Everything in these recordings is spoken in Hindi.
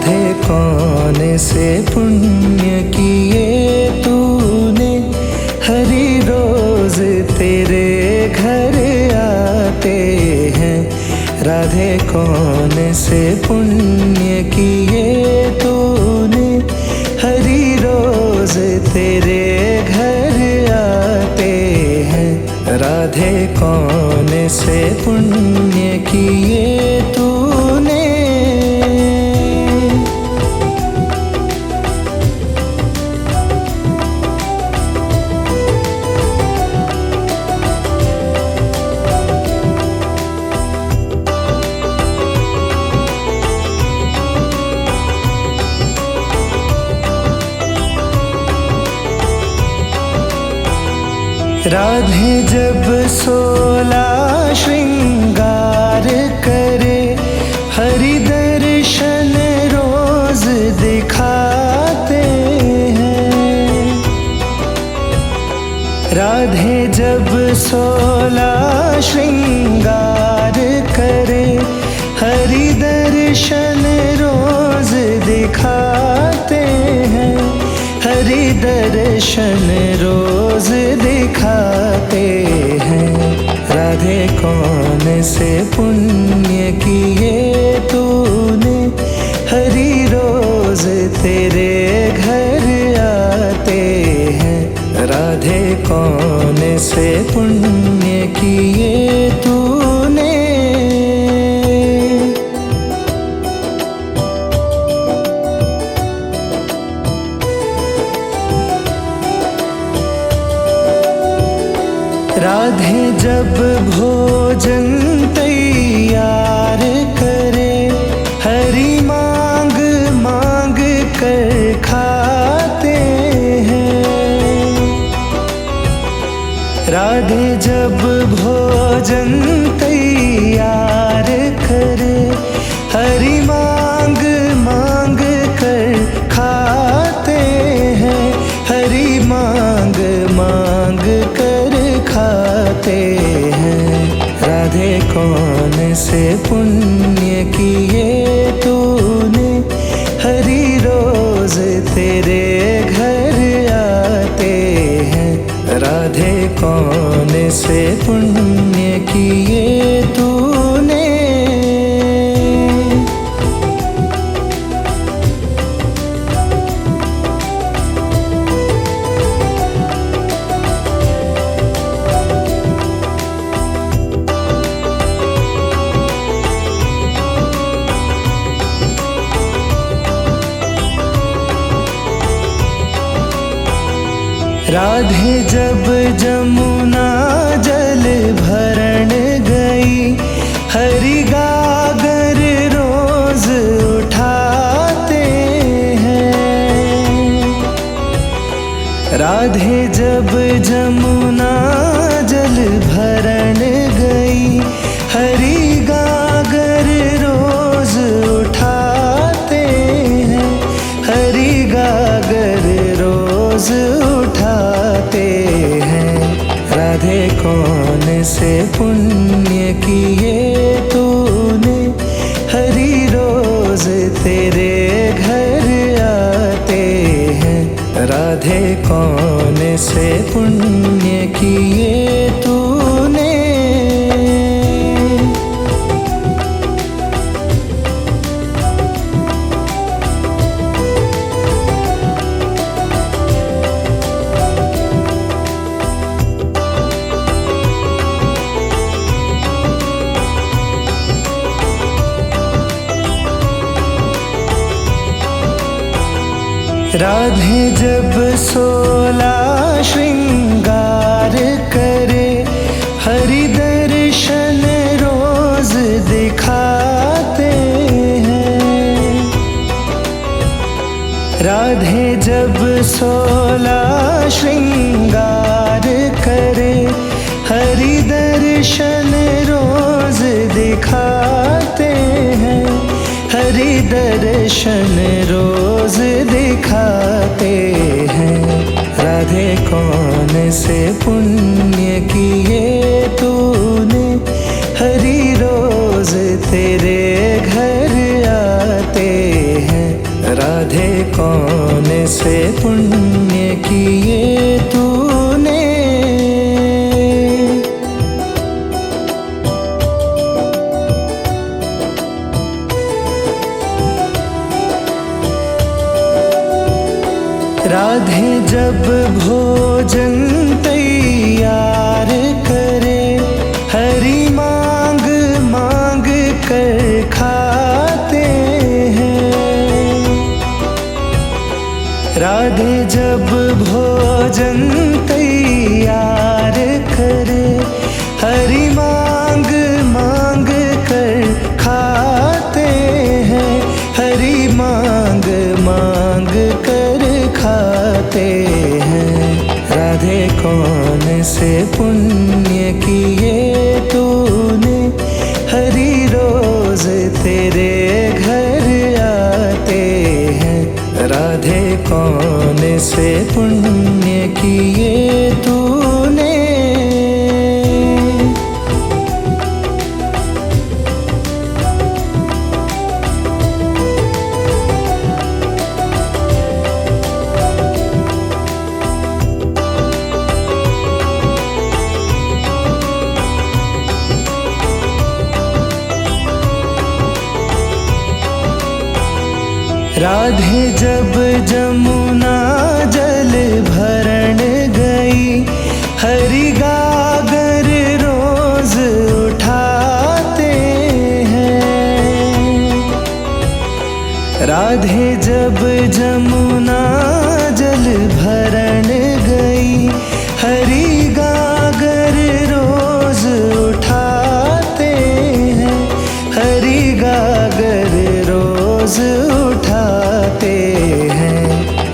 राधे कौन से पुण्य किए तूने, हरी रोज तेरे घर आते हैं। राधे कौन से पुण्य किए तूने, हरी रोज तेरे घर आते हैं। राधे कौन से पुण्य किए तूने। राधे जब 16 श्रृंगार करे, हरि दर्शन रोज दिखाते हैं। राधे जब 16 श्रृंगार करे, हरि दर्शन रोज दिखाते हैं। हरि दर्शन रोज दिखाते हैं। राधे कौन से पुण्य किए तूने, हरि रोज तेरे घर आते हैं। राधे कौन से पुण्य किए तूने। राधे जब भोजन तैयार करे, हरि मांग मांग कर खाते हैं। राधे जब भोजन तैयार करे, हरि मांग मांग कर खाते हैं। हरि मांग मांग कर खाते हैं। राधे कौन से पुण्य किए तूने, हरि रोज तेरे घर आते हैं। राधे कौन से पुण्य किए तूने। राधे जब जमुना जल भरण गई, हरि गागर रोज उठाते हैं। राधे जब जमुना जल भरण गई, हरि गागर रोज उठाते हैं। हरि गागर रोज उठाते हैं। राधे कौन से पुण्य किए तूने, हरि रोज तेरे घर आते हैं। राधे कौन से पुण्य किए तूने। राधे जब 16 श्रृंगार करे, हरि दर्शन रोज दिखाते हैं। राधे जब 16 श्रृंगार करे, हरि दर्शन रोज दिखाते हैं। हरि दर्शन रोज दिखाते हैं। राधे कौन से पुण्य किए तूने, हरि रोज तेरे घर आते हैं। राधे जब भोजन तैयार करे, हरि मांग मांग कर खाते हैं। राधे जब भोजन तैयार करे, हरि मांग मांग कर खाते हैं। हरि मांग मांग कर खाते हैं। राधे कौन से पुण्य किए तूने, हरि रोज तेरे घर आते हैं। राधे कौन से पुण्य किए तूने। राधे जब जमुना जल भरण गई, हरि गागर रोज उठाते हैं। राधे जब जमुना जल भरण गई, हरि गागर रोज उठाते हैं। हरि गागर रोज उठाते हैं।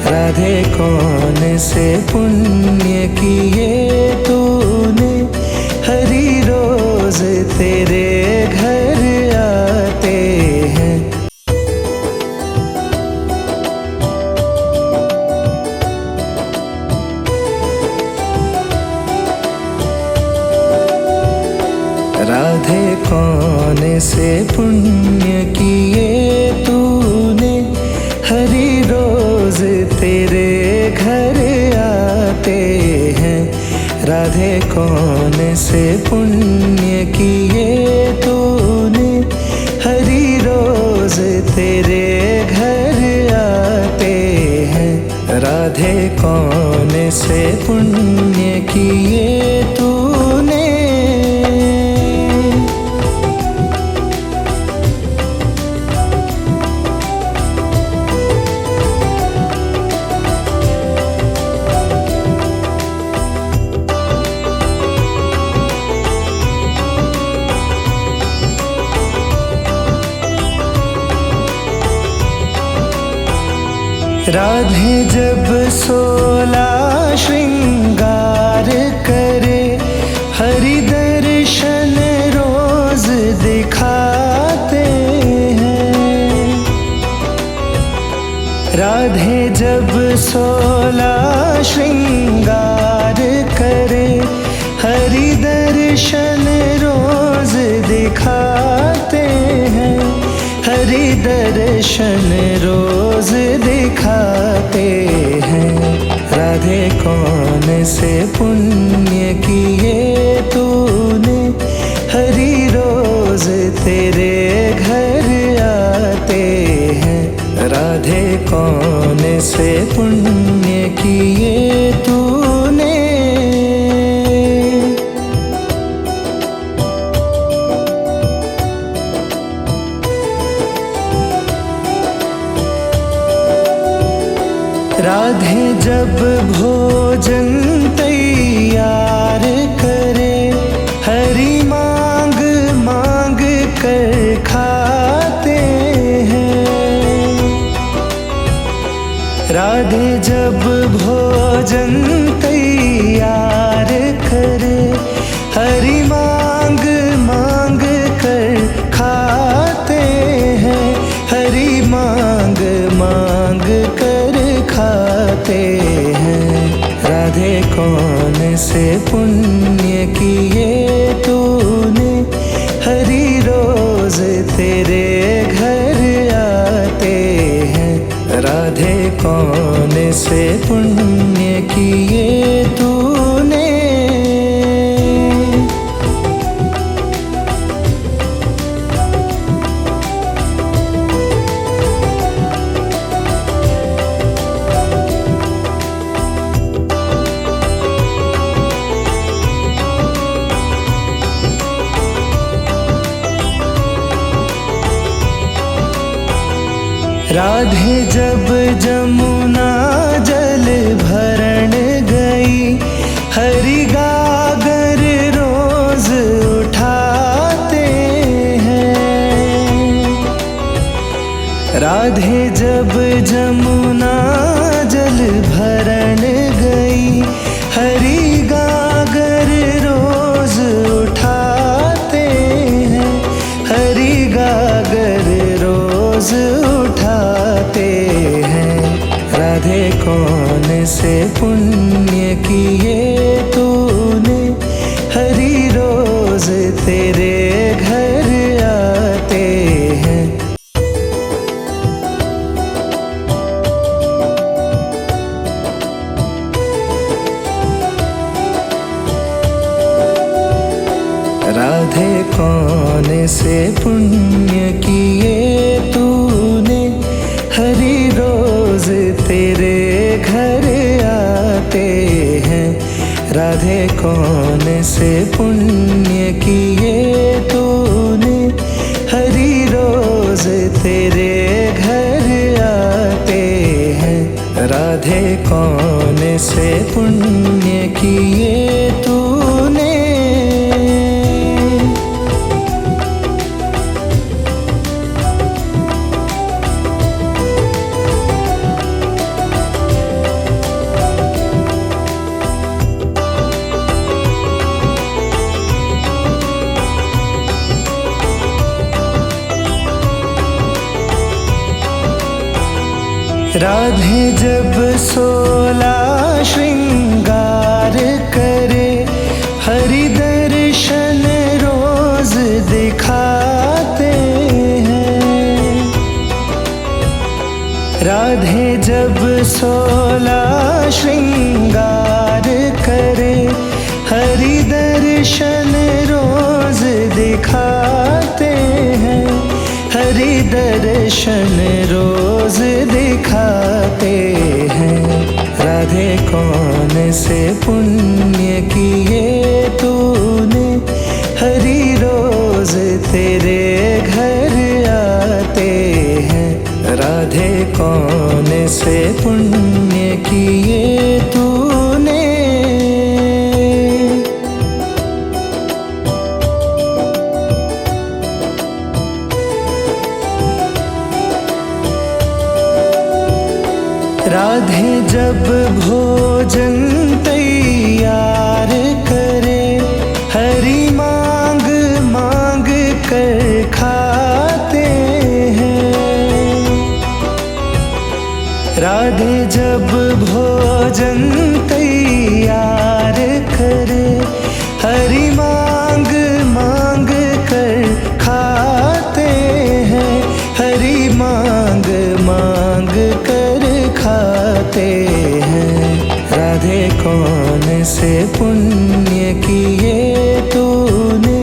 राधे कौन से पुण्य किए तूने, हरि रोज तेरे घर आते हैं। राधे कौन से पुण्य किए तूने, हरि रोज तेरे घर आते हैं। राधे कौन से पुण्य किए तूने, हरि रोज तेरे घर आते हैं। राधे कौन से पुण्य किए तूने। राधे जब 16 श्रृंगार करे, हरि दर्शन रोज दिखाते हैं। राधे जब 16 श्रृंगार करे, हरि दर्शन रोज दिखाते हैं। हरि दर्शन रोज दिखाते हैं। राधे कौन से पुण्य किए तूने, हरि रोज तेरे घर आते हैं। राधे कौन से पुण्य किए तूने। राधे जब भोजन तैयार करे, हरि मांग मांग कर खाते हैं। राधे जब भोजन तैयार करे, हरि मांग मांग कर खाते हैं। हरि मांग मांग कर खाते हैं। राधे कौन से पुण्य किए तूने, हरि रोज तेरे घर आते हैं। राधे कौन से राधे जब जमुना जल भरण गई, हरि गागर रोज उठाते हैं। राधे जब जमुना जल भरण गई, हरि गागर रोज उठाते हैं, हरि गागर रोज उठाते हैं। राधे कौन से पुण्य किए तूने, हरि रोज तेरे घर आते हैं। राधे कौन से पुण्य किए तूने, हरि रोज तेरे घर आते हैं। राधे कौन से पुण्य किए तूने, हरि रोज तेरे घर आते हैं। राधे कौन से पुण्य किए तूने। राधे जब 16 श्रृंगार करे, हरि दर्शन रोज दिखाते हैं। राधे जब 16 श्रृंगार करे, हरि दर्शन रोज दिखाते हैं, हरि दर्शन रोज दिखाते हैं। राधे कौन से पुण्य किए तूने, हरि रोज तेरे घर आते हैं। राधे कौन से पुण्य किए तूने। राधे जब भोजन तैयार करे, हरि मांग मांग कर खाते हैं। राधे जब भोजन तैयार करे, हरि मांग मांग कर खाते हैं, हरि मांग मांग कर खाते हैं। राधे कौन से पुण्य किए तूने,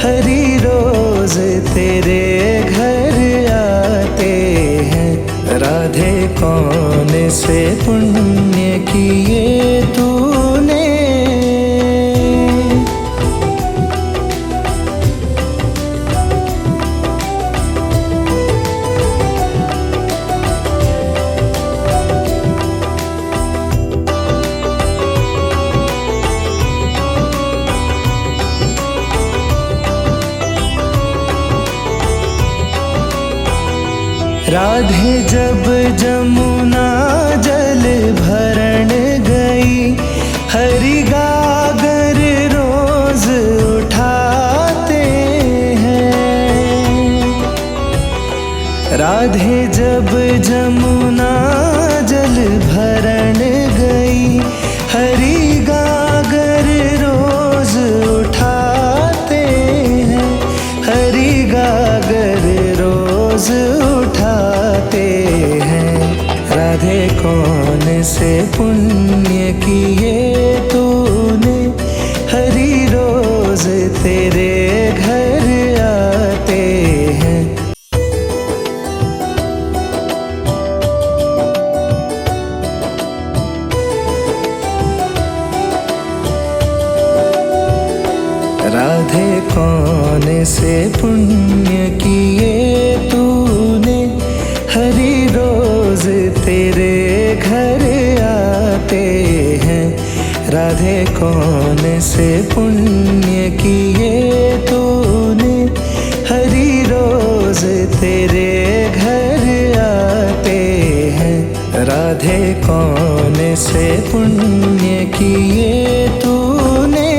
हरि रोज तेरे घर आते हैं। राधे कौन से पुण्य किए तूने। राधे जब जमुना जल भरण गई, हरि गागर रोज उठाते हैं। राधे जब जमुना जल भरण गई, हरि गागर रोज उठाते हैं, हरि गागर रोज उठाते हैं। राधे कौन से पुण्य किए तूने, हरि रोज तेरे घर आते हैं। राधे कौन से पुण्य किए तूने, हरि तेरे घर आते हैं। राधे कौन से पुण्य किए तूने,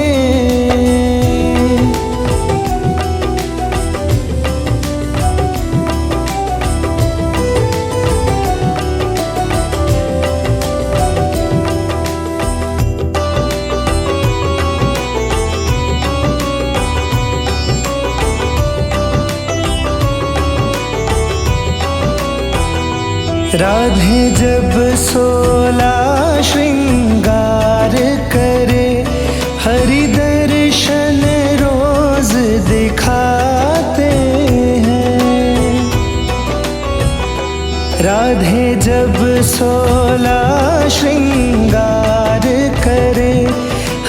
राधे जब 16 श्रृंगार करे, हरि दर्शन रोज दिखाते हैं। राधे जब 16 श्रृंगार करे,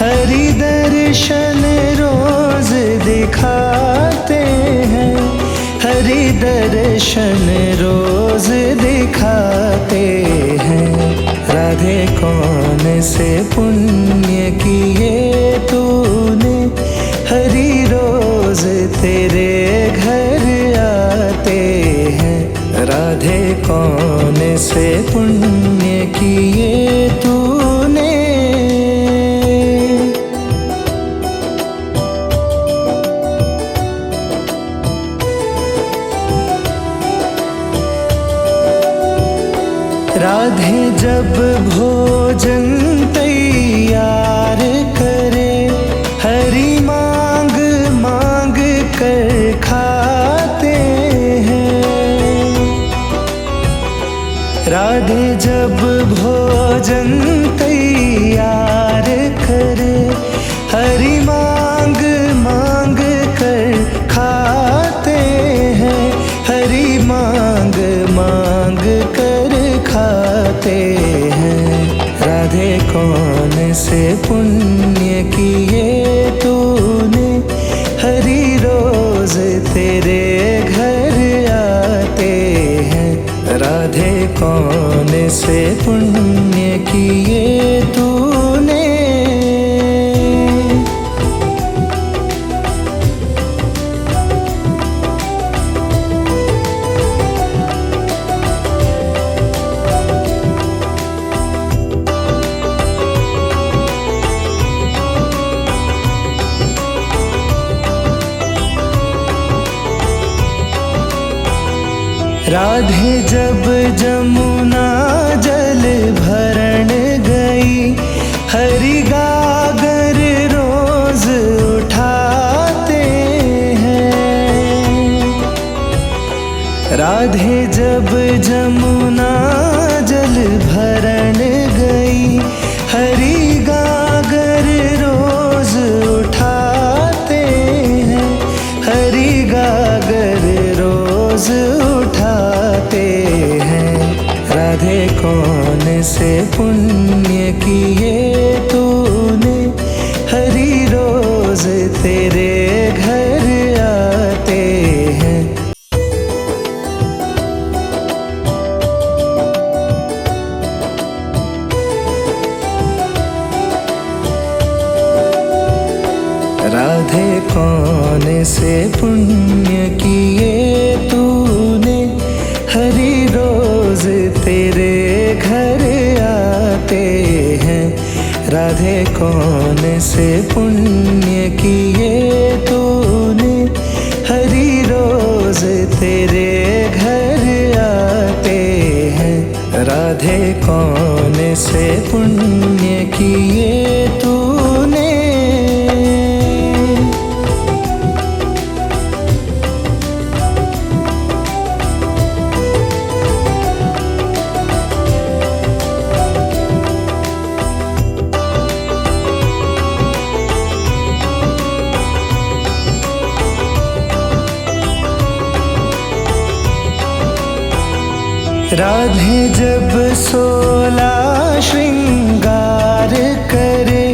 हरि दर्शन रोज दिखाते हैं। हरि दर्शन रोज दिखाते हैं। राधे कौन से पुण्य किए तूने, हरि रोज तेरे घर आते हैं। राधे कौन से पुण्य किए तूने, राधे जब भोजन तैयार करे, हरि मांग मांग कर खाते हैं। राधे जब भोजन तैयार करे, हरि मांग मांग कर खाते हैं। हरि मांग मांग कर खाते हैं। राधे कौन से पुण्य किए तूने, हरि रोज तेरे घर आते हैं। राधे कौन से पुण्य किए तूने, राधे जब जमुना जल भरण गई, हरि गागर रोज उठाते हैं। राधे जब जमुना जल भरण गई, हरि गागर रोज उठाते हैं। हरि गागर रोज उठाते हैं। राधे कौन से पुण्य किए तूने, हरि रोज तेरे घर आते हैं। राधे कौन से पुण्य किए तूने, हरि रोज तेरे घर आते हैं। राधे कौन से पुण्य किए तूने, हरि रोज तेरे घर आते हैं। राधे कौन से पुण्य किए तूने, राधे जब 16 श्रृंगार करे,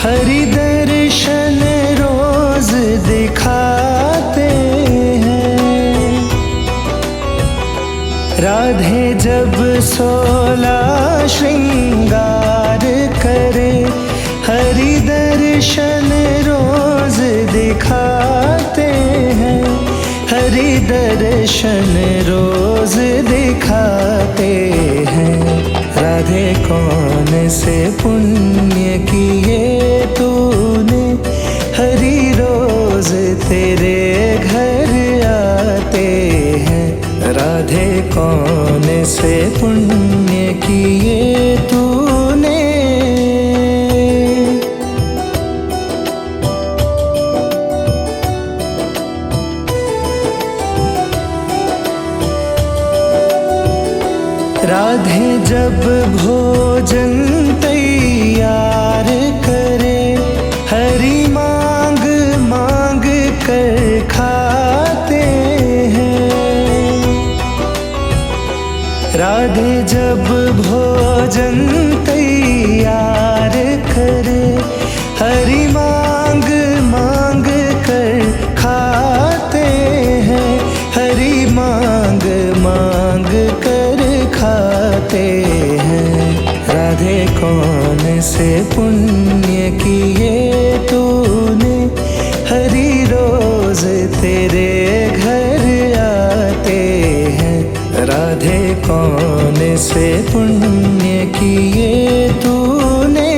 हरि दर्शन रोज दिखाते हैं। राधे जब 16 श्रृंगार करे, हरि दर्शन रोज दिखाते हैं। हरि दर्शन दर्शन रोज दिखाते हैं। राधे कौन से पुण्य किए तूने, हरि रोज तेरे घर आते हैं। राधे कौन से पुण्य किए तूने। राधे जब भोजन तैयार करे, हरि मांग मांग कर खाते हैं। राधे जब भोजन तैयार करे, हरि मांग मांग कर खाते हैं। हरि मांग मांग कर खाते हैं। राधे कौन से पुण्य किए तूने, हरि रोज तेरे घर आते हैं। राधे कौन से पुण्य किए तूने।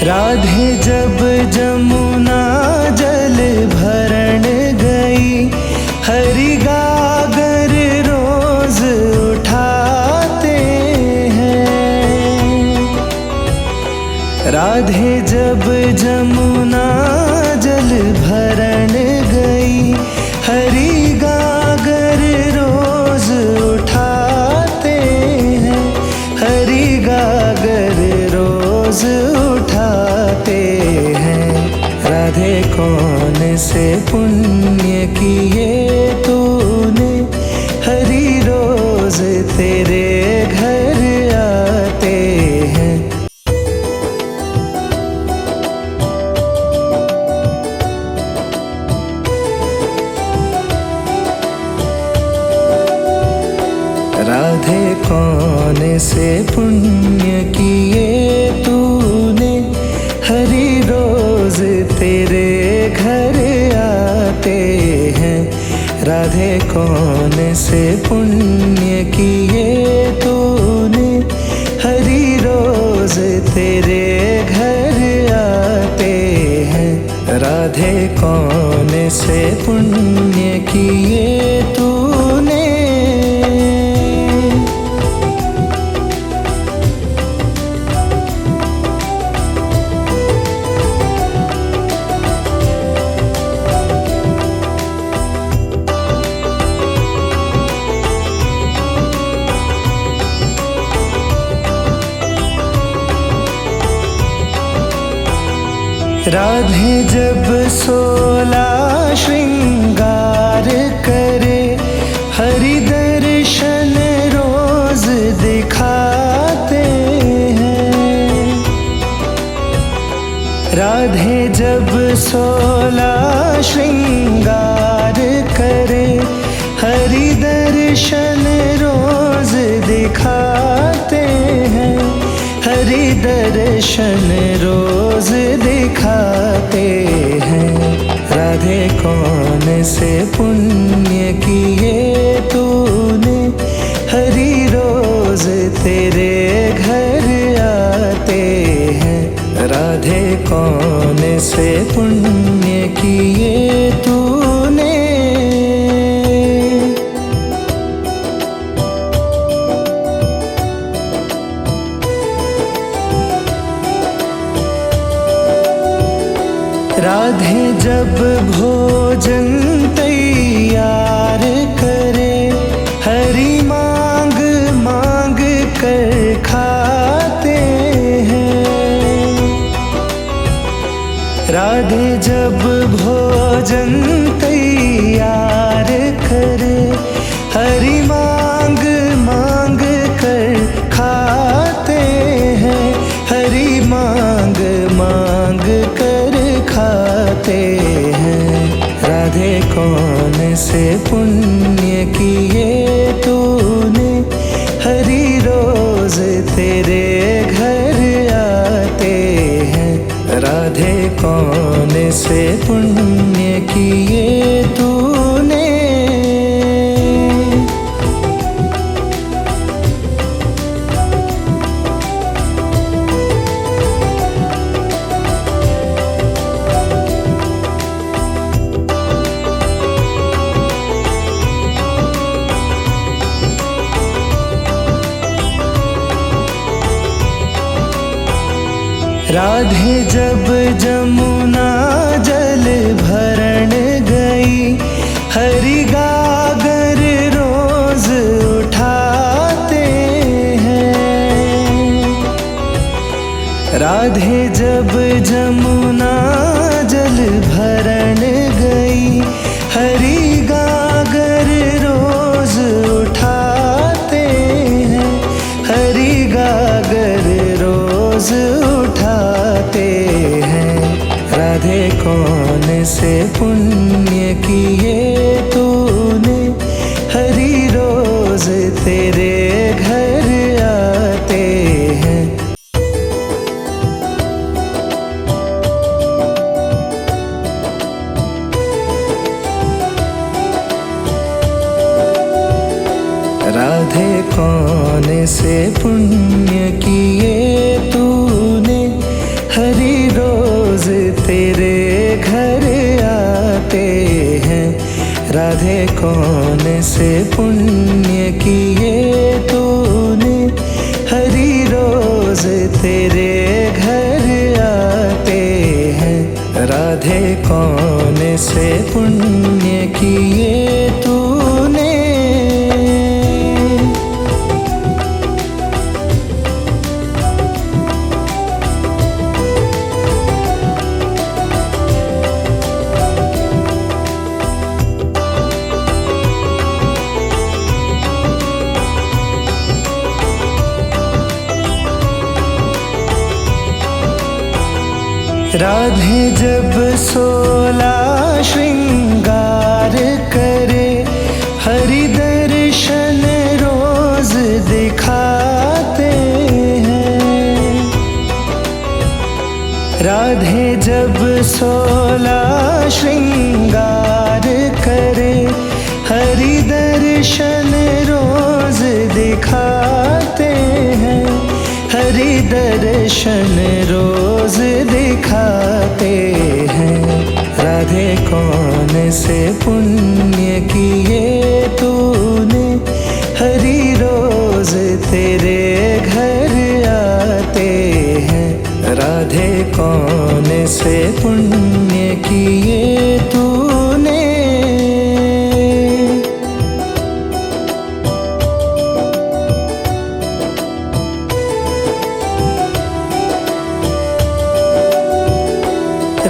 राधे जब जमुना जल भरण गई, हरि गागर रोज उठाते हैं। राधे जब जमुना जल भरण गई, हरि गागर रोज उठाते हैं। हरि गागर रोज उठाते हैं। राधे कौन से पुण्य किए तूने, हरि रोज तेरे घर आते हैं। राधे कौन से पुण्य किए तूने, हरि रोज तेरे घर आते हैं। राधे कौन से पुण्य किए तूने, हरि रोज तेरे घर आते हैं। राधे कौन से पुण्य किए तूने। राधे जब 16 श्रृंगार करे, हरि दर्शन रोज दिखाते हैं। राधे जब 16 श्रृंगार करे, हरि दर्शन रोज दिखाते हैं। हरि दर्शन रोज दिखाते हैं। राधे कौन से पुण्य किए तूने, हरि रोज तेरे घर आते हैं। राधे कौन से पुण्य किए तूने। राधे जब भोजन तैयार करे, हरि मांग मांग कर खाते हैं। राधे जब भोजन तैयार करे, हरि मांग मांग कर खाते हैं। हरि मांग से पुण्य किए तूने, हरी रोज तेरे घर आते हैं। राधे कौन से पुण्य किए तूने। राधे जब जमुना जल भरण गई, हरि गागर रोज उठाते हैं। राधे जब जमुना जल भरण गई, हरि गागर रोज उठाते हैं। हरि गागर रोज उठाते हैं। राधे कौन से पुण्य किए तूने, हरि रोज तेरे घर आते हैं। राधे कौन से पुण्य किए तूने, हरि रोज तेरे घर आते हैं। राधे कौन से पुण्य किए तूने, हरि रोज तेरे घर आते हैं। राधे कौन से पुण्य किए तूने। राधे जब 16 श्रृंगार करे, हरि दर्शन रोज दिखाते हैं। राधे जब 16 श्रृंगार करे, हरि दर्शन रोज दिखाते हैं। हरि दर्शन रोज दिखाते हैं। राधे कौन से पुण्य किए तूने, हरि रोज तेरे घर आते हैं। राधे कौन से पुण्य किए तूने।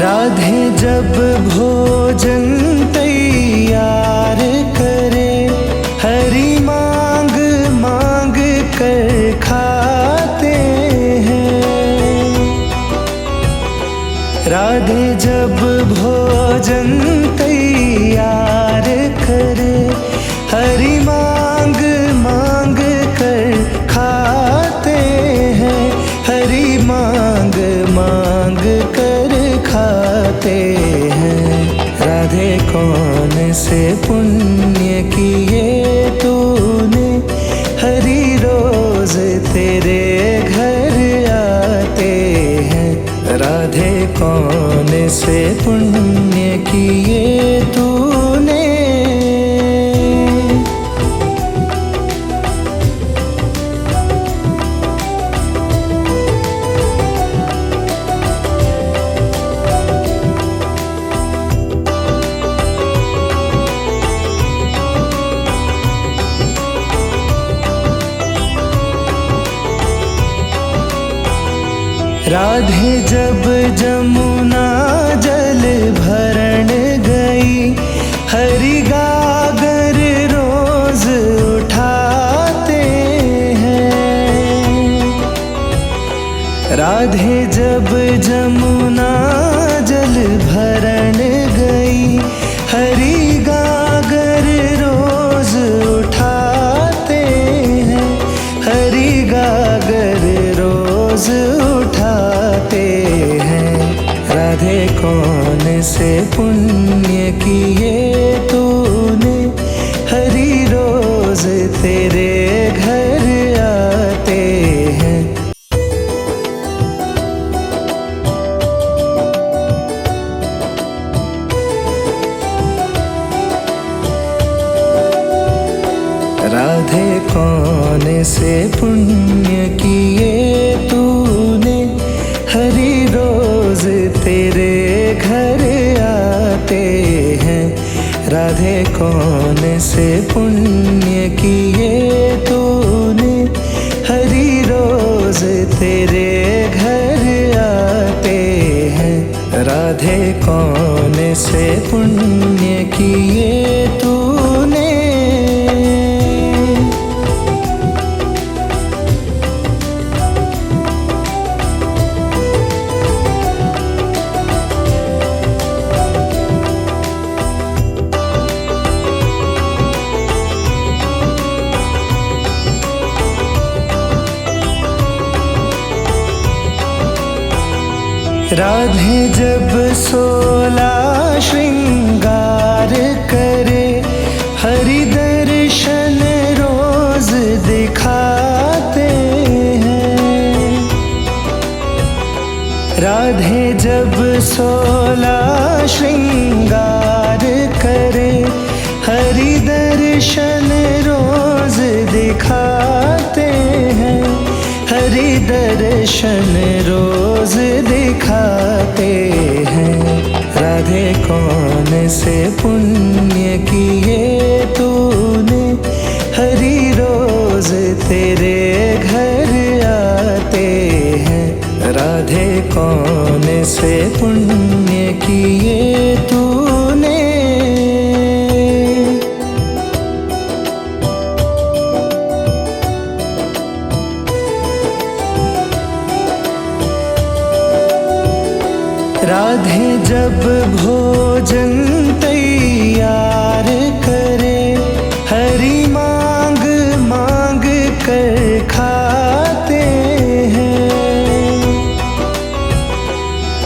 राधे जब भोजन तैयार करे, हरि मांग मांग कर खाते हैं। राधे जब भोजन तैयार करे, हरि मांग मांग कर खाते हैं। हरि मांग मांग कर खाते हैं। राधे कौन से पुण्य किए तूने, हरि रोज तेरे घर आते हैं। राधे कौन से पुण्य किए तूने। राधे जब जमुना जल भरण गई, हरि गागर रोज उठाते हैं। राधे जब जमुना जल भरण गई, हरि गागर रोज उठाते हैं। राधे कौन से पुण्य किए तूने, हरि रोज तेरे घर आते हैं। राधे कौन से पुण्य किए तूने, हरि रोज तेरे घर आते हैं। राधे कौन से पुण्य किए तूने, हरि रोज तेरे घर आते हैं। राधे कौन से पुण्य किए तूने। राधे जब 16 श्रृंगार करे, हरि दर्शन रोज दिखाते हैं। राधे जब 16 श्रृंगार करे, हरि दर्शन रोज दिखाते हैं। हरि दर्शन रोज दिखाते हैं। राधे कौन से पुण्य किए तूने, हरि रोज तेरे घर आते हैं। राधे कौन से पुण्य किए तूने। राधे जब भोजन तैयार करे, हरि मांग मांग कर खाते हैं।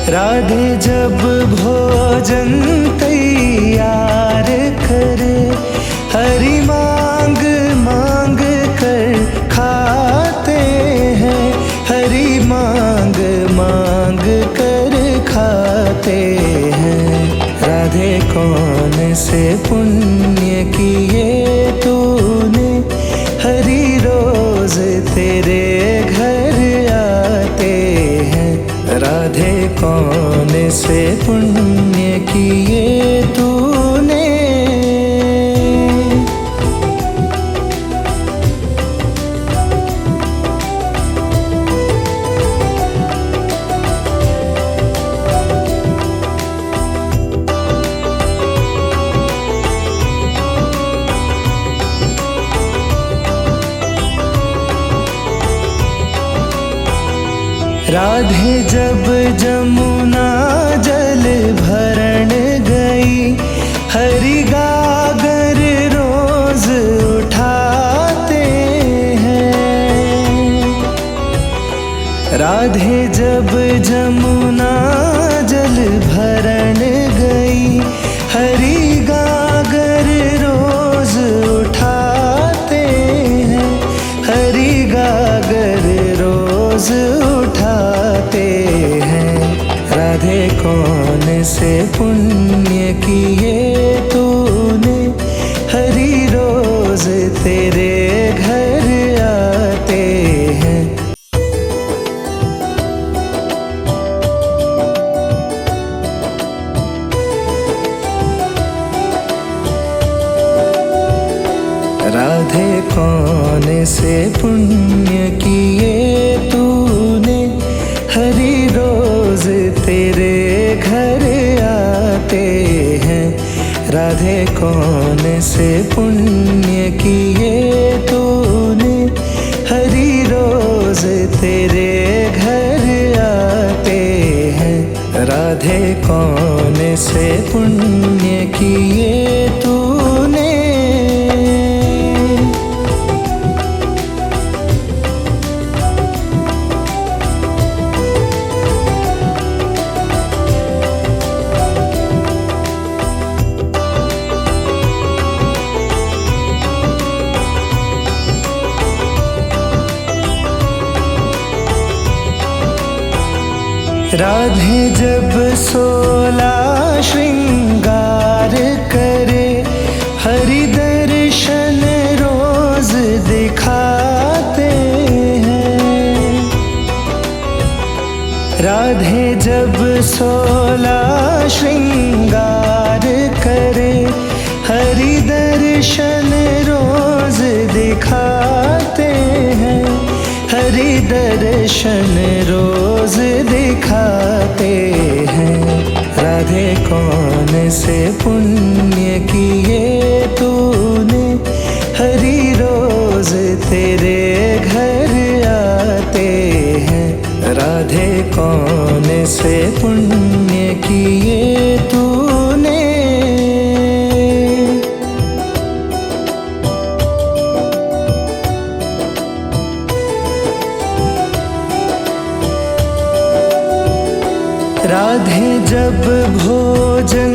राधे जब भोजन तैयार करे, हरि मांग मांग कर खाते हैं। हरि मांग मांग कर खाते हैं। राधे कौन से पुण्य किए तूने, हरि रोज तेरे घर आते हैं। राधे कौन से पुण्य किए तूने। राधे जब जमुना जल भरण गई, हरि गागर रोज उठाते हैं। राधे जब जमुना जल भरण गई, हरि गागर रोज उठाते हैं। हरि गागर रोज उठाते हैं। राधे कौन से पुण्य किए तूने, हरि रोज तेरे घर आते हैं। राधे कौन से पुण्य किए तूने, हरि रोज तेरे घर आते हैं। राधे कौन से पुण्य किए तूने, हरि रोज तेरे घर आते हैं। राधे कौन से पुण्य किए तूने। राधे जब 16 श्रृंगार करे, हरि दर्शन रोज दिखाते हैं। राधे जब 16 श्रृंगार करे, हरि दर्शन रोज दिखाते हैं। हरि दर्शन रोज दिखाते हैं। राधे कौन से पुण्य किए तूने, हरि रोज तेरे घर आते हैं। राधे कौन से पुण्य किए तूने। राधे जब भोजन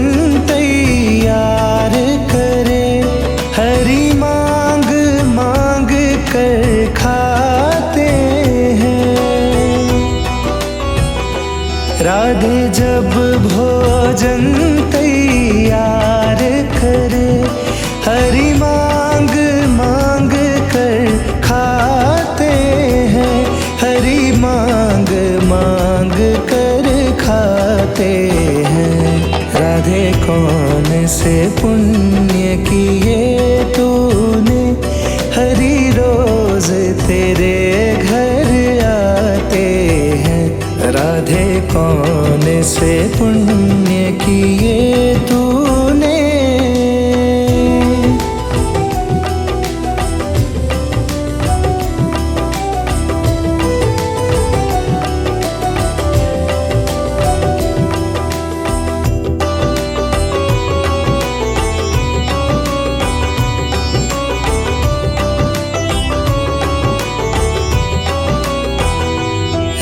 तैयार करे, हरि मांग मांग कर खाते हैं। राधे जब भोजन तैयार करे, हरि मांग मांग कर खाते हैं। हरि मांग मांग कर खाते हैं। राधे कौन से पुण्य किए तूने, हरि रोज तेरे घर आते हैं। राधे कौन से पुण्य किए तूने।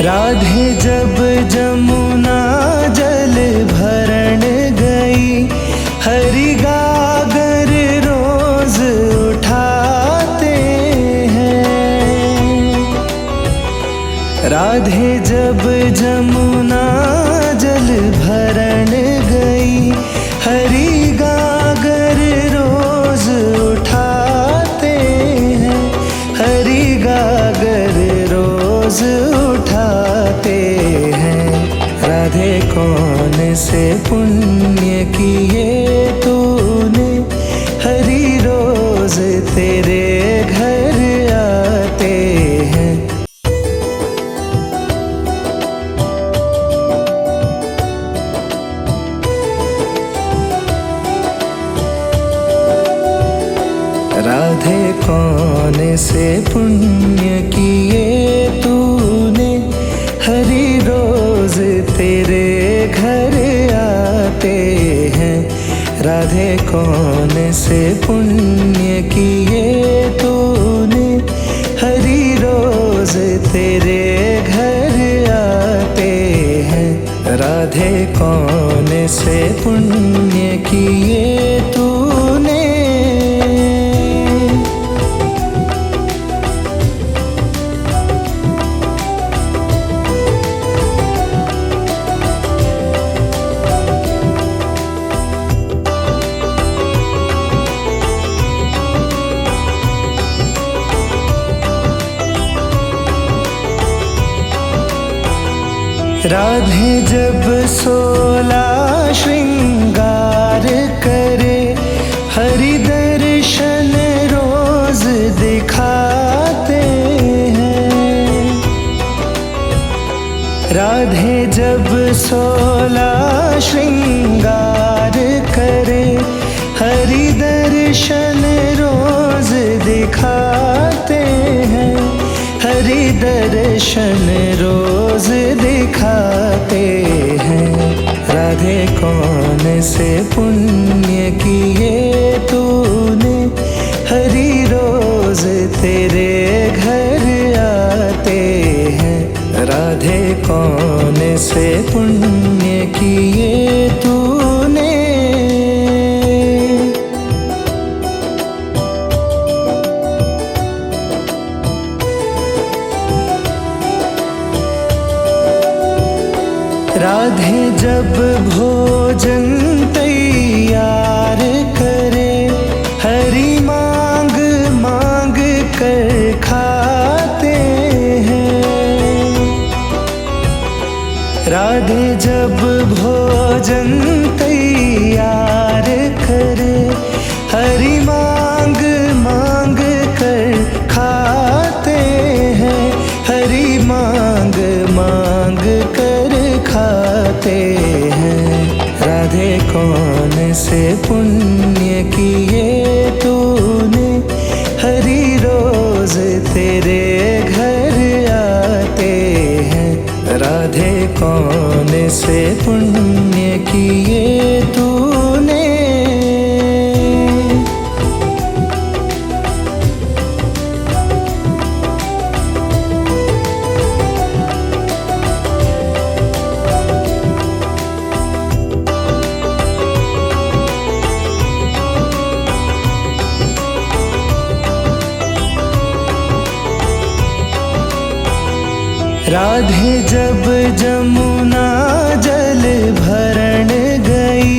राधे जब जमुना जल भरण गई, हरि गागर रोज उठाते हैं। राधे जब जमुना जल भरण गई, हरि गागर रोज उठाते हैं। हरि गागर रोज उठाते हैं। राधे कौन से पुण्य किए तूने, हरि रोज तेरे घर आते हैं। राधे कौन से पुण्य किए तूने, हरि रोज तेरे घर आते हैं। राधे कौन से पुण्य किए तूने, हरि रोज तेरे घर आते हैं। राधे कौन से पुण्य किए तूने। राधे जब 16 श्रृंगार करे, हरि दर्शन रोज दिखाते हैं। राधे जब 16 श्रृंगार करे, हरि दर्शन रोज दिखाते हैं। हरि दर्शन रोज दिखाते हैं। राधे कौन से पुण्य किए तूने, हरि रोज तेरे घर आते हैं। राधे कौन से पुण्य किए तूने। राधे जब भोजन तैयार करे, हरि मांग मांग कर खाते हैं। राधे जब भोजन तैयार करे, हरि मांग मांग कर खाते हैं। हरि मांग मांग कर खाते हैं। राधे कौन से पुण्य किए तूने, हरि रोज तेरे घर आते हैं। राधे कौन से पुण्य किए तूने। राधे जब जमुना जल भरण गई,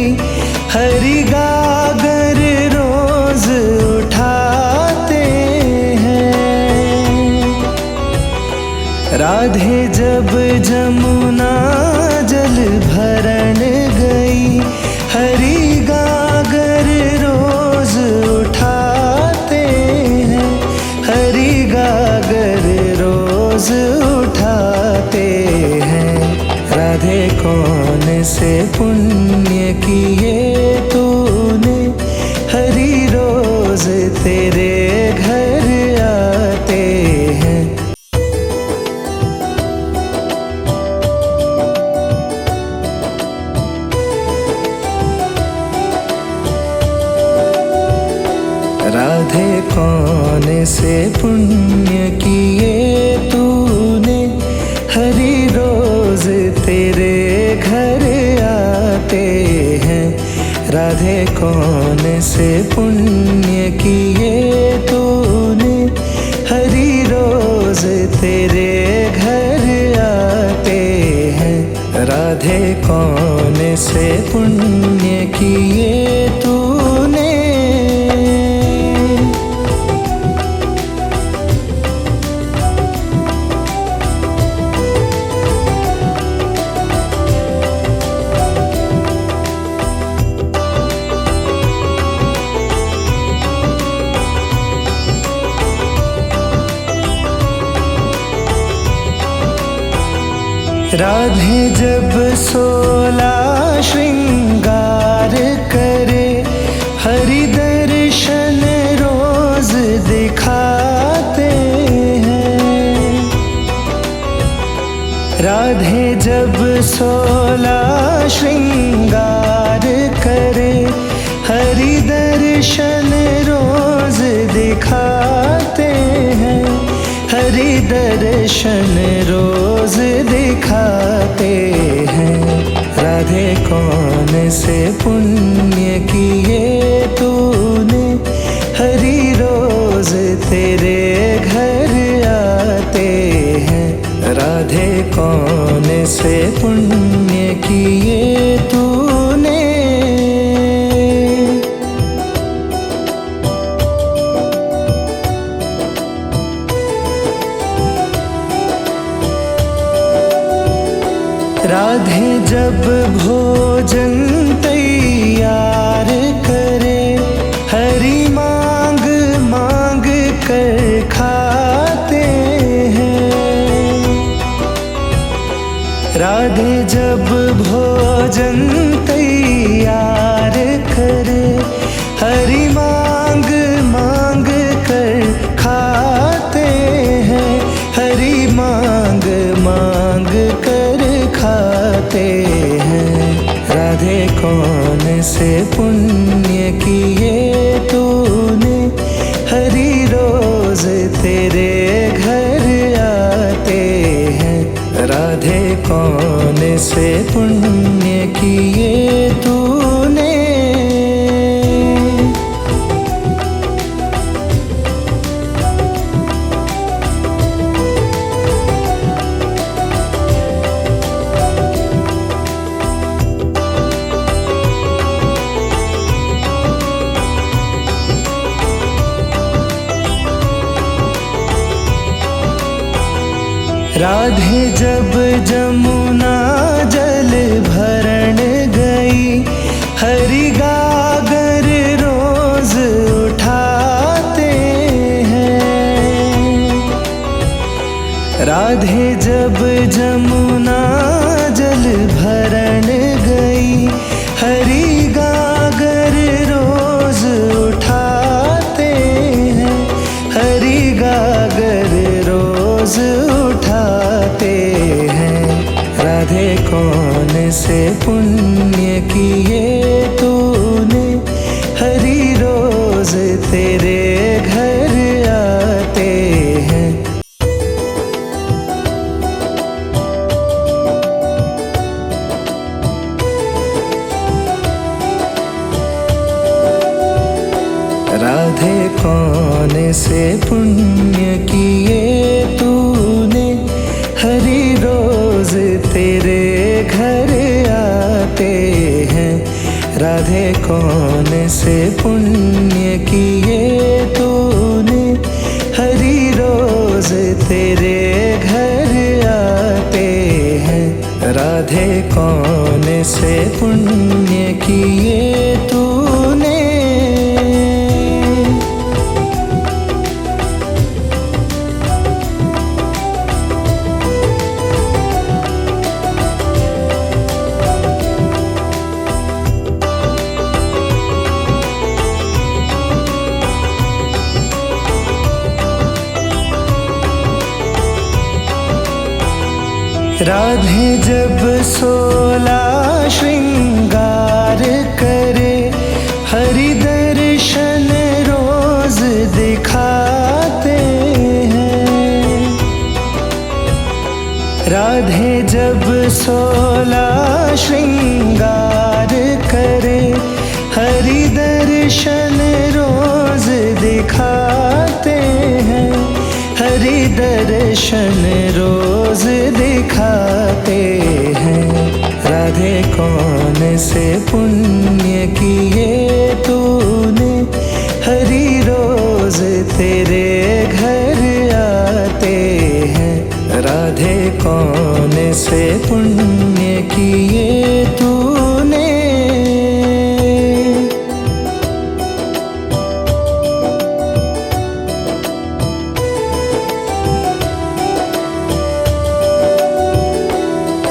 हरि गागर रोज उठाते हैं। राधे जब जमुना जल भरण गई, हरि गागर रोज उठाते हैं। हरि गागर रोज उठाते हैं। राधे कौन से पुण्य किए तूने, हरि रोज तेरे घर आते हैं। राधे कौन से पुण्य किए तूने, हरि रोज तेरे घर आते हैं। राधे कौन से पुण्य किए तूने, हरि रोज तेरे घर आते हैं। राधे कौन से पुण्य किए तूने। राधे जब 16 श्रृंगार करे, हरि दर्शन रोज दिखाते हैं। राधे जब 16 श्रृंगार करे, हरि दर्शन रोज दिखाते हैं। हरि दर्शन रोज दिखाते हैं। राधे कौन से पुण्य किए तूने, हरि रोज तेरे घर आते हैं। राधे कौन से पुण्य किए तूने। राधे जब भोजन तैयार करे, हरि मांग मांग कर खाते हैं। राधे जब भोजन तैयार करे, हरि मांग मांग कर खाते हैं। हरि मांग मांग कर खाते हैं। राधे कौन से पुण्य किए तूने, हरि रोज तेरे घर आते हैं। राधे कौन से पुण्य किए तूने। राधे जब जमुना जल भरण गई, हरि गागर रोज उठाते हैं। राधे जब जमुना जल भरण गई, हरि गागर रोज उठाते हैं, हरि गागर रोज उठाते हैं। राधे कौन से पुण्य किए तूने, हरि रोज तेरे घर आते हैं। राधे कौन से पुण्य किए तूने, हरि रोज तेरे घर आते हैं। राधे कौन से पुण्य किए तूने, हरि रोज तेरे घर आते हैं। राधे कौन से पुण्य किए तूने। राधे जब 16 श्रृंगार करे, हरि दर्शन रोज दिखाते हैं। राधे जब 16 श्रृंगार करे, हरि दर्शन रोज दिखाते हैं, हरि दर्शन रोज दिखाते हैं। राधे कौन से पुण्य किए तूने, हरि रोज तेरे घर आते हैं। राधे कौन से पुण्य किए तूने।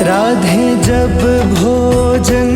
राधे जब भोजन